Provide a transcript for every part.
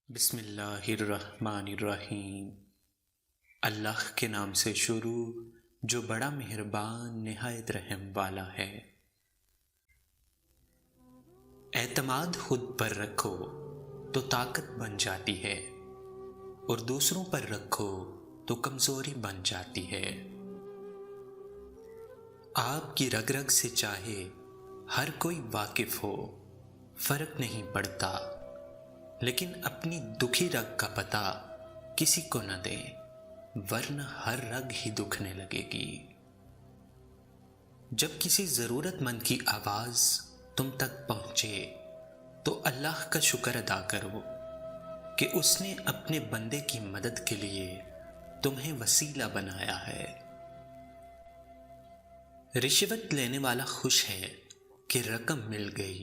بسم اللہ الرحمن الرحیم۔ اللہ کے نام سے شروع جو بڑا مہربان نہایت رحم والا ہے۔ اعتماد خود پر رکھو تو طاقت بن جاتی ہے، اور دوسروں پر رکھو تو کمزوری بن جاتی ہے۔ آپ کی رگ رگ سے چاہے ہر کوئی واقف ہو، فرق نہیں پڑتا، لیکن اپنی دکھی رگ کا پتہ کسی کو نہ دے، ورنہ ہر رگ ہی دکھنے لگے گی۔ جب کسی ضرورت مند کی آواز تم تک پہنچے تو اللہ کا شکر ادا کرو کہ اس نے اپنے بندے کی مدد کے لیے تمہیں وسیلہ بنایا ہے۔ رشوت لینے والا خوش ہے کہ رقم مل گئی،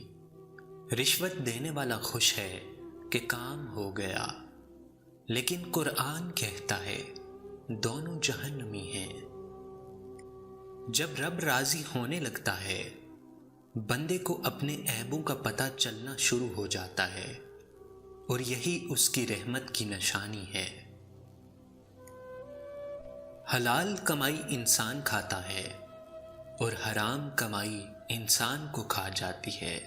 رشوت دینے والا خوش ہے کہ کام ہو گیا، لیکن قرآن کہتا ہے دونوں جہنمی ہیں۔ جب رب راضی ہونے لگتا ہے، بندے کو اپنے عیبوں کا پتہ چلنا شروع ہو جاتا ہے، اور یہی اس کی رحمت کی نشانی ہے۔ حلال کمائی انسان کھاتا ہے اور حرام کمائی انسان کو کھا جاتی ہے۔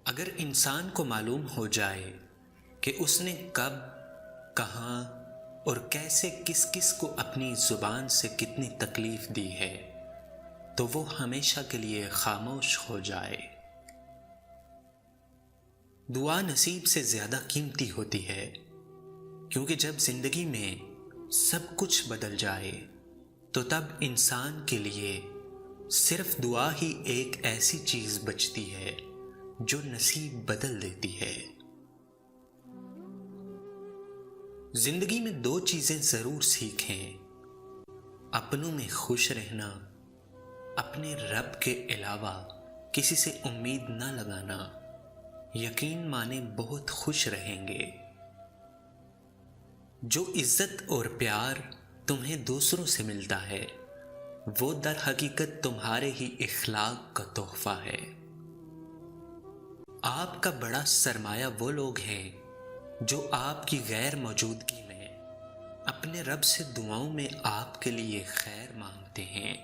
اگر انسان کو معلوم ہو جائے کہ اس نے کب، کہاں اور کیسے کس کس کو اپنی زبان سے کتنی تکلیف دی ہے، تو وہ ہمیشہ کے لیے خاموش ہو جائے۔ دعا نصیب سے زیادہ قیمتی ہوتی ہے، کیونکہ جب زندگی میں سب کچھ بدل جائے تو تب انسان کے لیے صرف دعا ہی ایک ایسی چیز بچتی ہے جو نصیب بدل دیتی ہے۔ زندگی میں دو چیزیں ضرور سیکھیں: اپنوں میں خوش رہنا، اپنے رب کے علاوہ کسی سے امید نہ لگانا، یقین مانے بہت خوش رہیں گے۔ جو عزت اور پیار تمہیں دوسروں سے ملتا ہے، وہ در حقیقت تمہارے ہی اخلاق کا تحفہ ہے۔ آپ کا بڑا سرمایہ وہ لوگ ہیں جو آپ کی غیر موجودگی میں اپنے رب سے دعاؤں میں آپ کے لیے خیر مانگتے ہیں۔